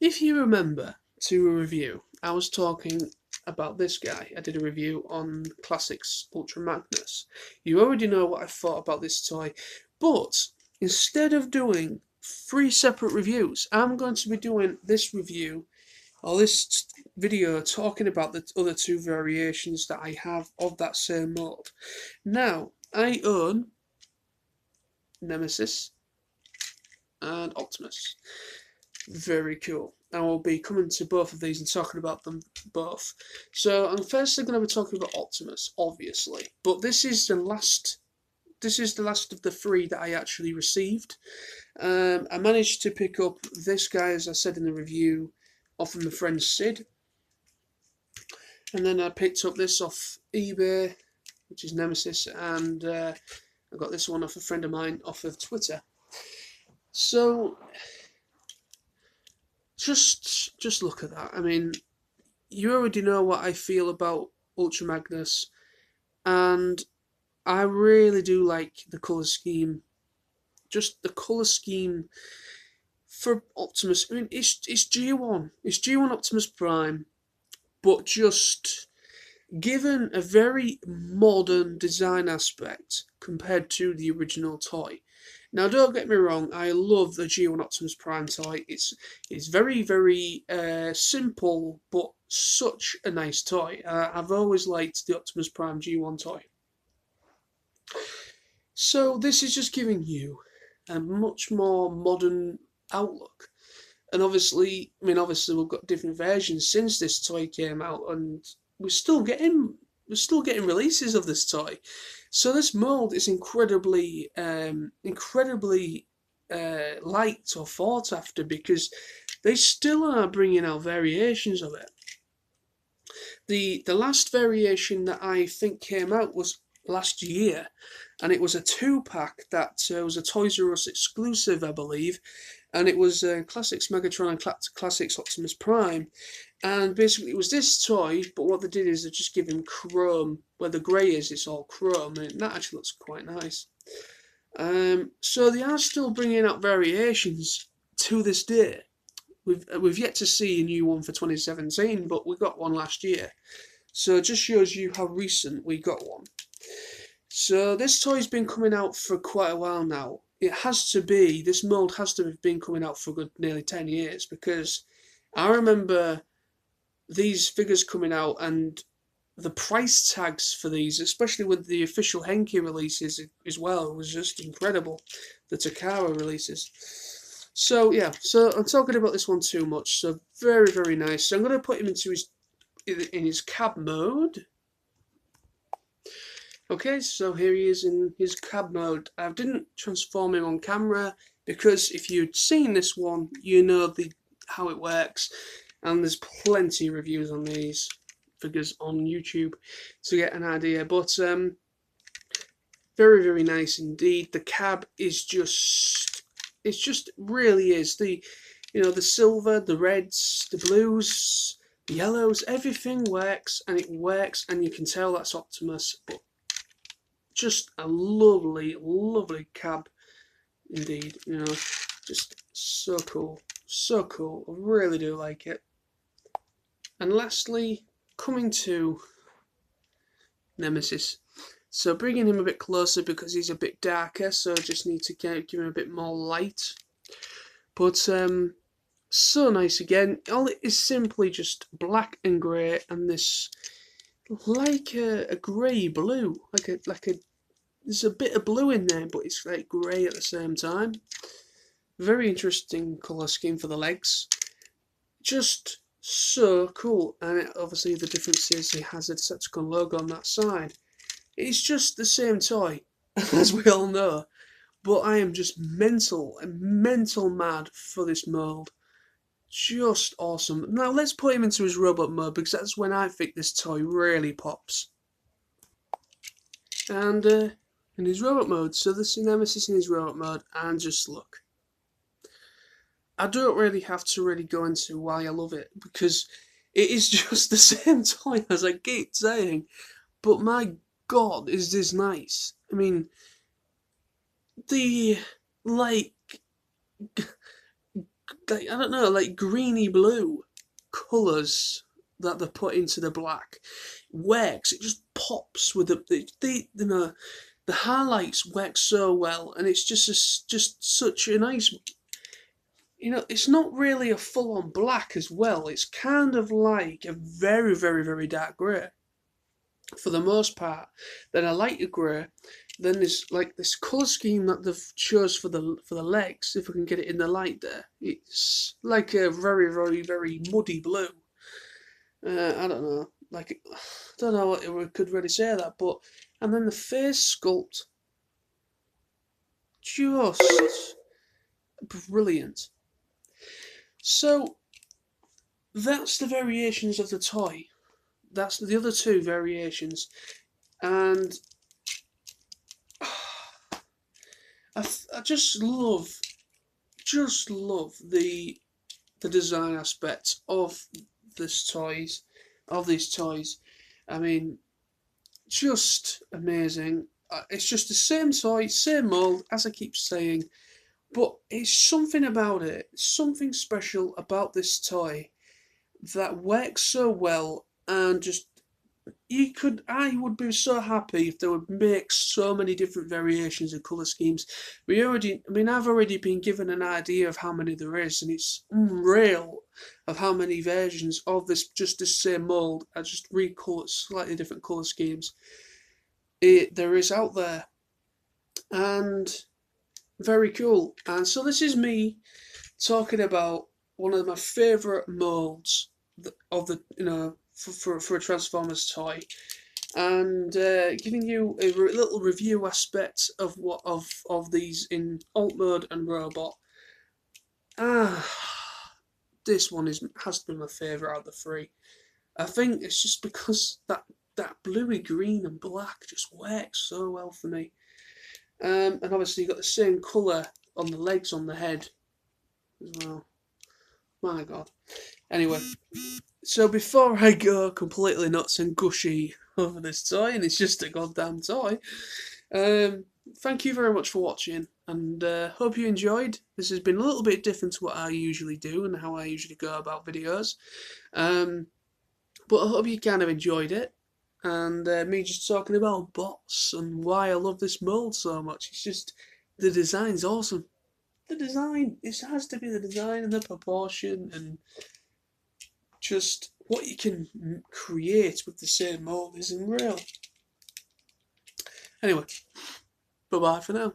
If you remember to a review, I was talking about this guy. I did a review on Classics Ultra Magnus. You already know what I thought about this toy, but instead of doing three separate reviews, I'm going to be doing this review or this video talking about the other two variations that I have of that same mold. Now, I own Nemesis and Optimus. Very cool. I will be coming to both of these and talking about them both. So I'm firstly going to be talking about Optimus, obviously, but this is the last. This is the last of the three that I actually received. I managed to pick up this guy, as I said in the review, off of my friend Sid, and then I picked up this off eBay, which is Nemesis, and I got this one off a friend of mine off of Twitter. So just look at that. I mean, you already know what I feel about Ultra Magnus, and I really do like the colour scheme. Just the colour scheme for Optimus. I mean, it's G1. It's G1 Optimus Prime, but just given a very modern design aspect compared to the original toy. Now, don't get me wrong, I love the G1 Optimus Prime toy. It's very, very simple, but such a nice toy. I've always liked the Optimus Prime G1 toy. So this is just giving you a much more modern outlook. And obviously, obviously we've got different versions since this toy came out, and we're still getting releases of this toy. So this mold is incredibly liked or fought after because they still are bringing out variations of it. The last variation that I think came out was last year, and it was a 2-pack that was a Toys R Us exclusive, I believe, and it was Classics Megatron and Classics Optimus Prime, and basically it was this toy, but what they did is they just give him chrome, where the grey is, it's all chrome, and that actually looks quite nice. So they are still bringing out variations to this day. We've yet to see a new one for 2017, but we got one last year. So it just shows you how recent we got one. So this toy's been coming out for quite a while now. This mould has to have been coming out for a good nearly 10 years, because I remember these figures coming out and the price tags for these, especially with the official Henke releases as well, was just incredible. The Takara releases. So yeah, so I'm talking about this one too much. So very, very nice. So I'm going to put him in his cab mode. Okay, so here he is in his cab mode. I didn't transform him on camera because if you'd seen this one, you know how it works, and there's plenty of reviews on these figures on YouTube to get an idea. But very, very nice indeed. The cab is just really is the silver, the reds, the blues, the yellows, everything works, and you can tell that's Optimus, but just a lovely, lovely cab indeed, just so cool, so cool. I really do like it. And lastly, coming to Nemesis. So bringing him a bit closer because he's a bit darker, so I just need to give him a bit more light. But so nice again. All it is simply just black and grey, and this like a grey blue, like a there's a bit of blue in there, but it's like grey at the same time. Very interesting colour scheme for the legs. Just so cool, and obviously the difference is he has a Decepticon logo on that side. It's just the same toy, as we all know, but I am just mental mad for this mould. Just awesome. Now let's put him into his robot mode, because that's when I think this toy really pops. And in his robot mode, so this is Nemesis in his robot mode, and just look. I don't really have to really go into why I love it, because it is just the same toy, as I keep saying, but my god, is this nice. I mean, the, like, like, I don't know, like greeny blue colours that they put into the black. Works. It just pops with the highlights work so well, and it's just such a nice. It's not really a full-on black as well. It's kind of like a very, very, very dark grey for the most part. Then a lighter grey. Then there's like this colour scheme that they've chose for the legs. If we can get it in the light there, it's like a very, very, very muddy blue. I don't know. Like, I don't know what we could really say that, but and then the face sculpt, just brilliant. So that's the variations of the toy. That's the other two variations, and I just love the design aspects of these toys. I mean, just amazing. It's just the same toy, same mold, as I keep saying, but it's something about it, something special about this toy that works so well, and just I would be so happy if they would make so many different variations and colour schemes. I've already been given an idea of how many there is, and it's unreal of how many versions of just the same mould, I just recolour slightly different colour schemes. There is out there, and very cool. And so this is me talking about one of my favourite moulds of the for a Transformers toy, and giving you a little review aspect of these in alt mode and robot. This one has been my favourite out of the three. I think it's just because that bluey green and black just works so well for me. And obviously you've got the same colour on the legs, on the head as well. My God. Anyway, so before I go completely nuts and gushy over this toy, and it's just a goddamn toy, thank you very much for watching, and hope you enjoyed. This has been a little bit different to what I usually do and how I usually go about videos, but I hope you kind of enjoyed it, and me just talking about bots and why I love this mould so much. It's just, the design's awesome. The design, it has to be the design and the proportion, and just what you can create with the same mould is unreal. Anyway, bye bye for now.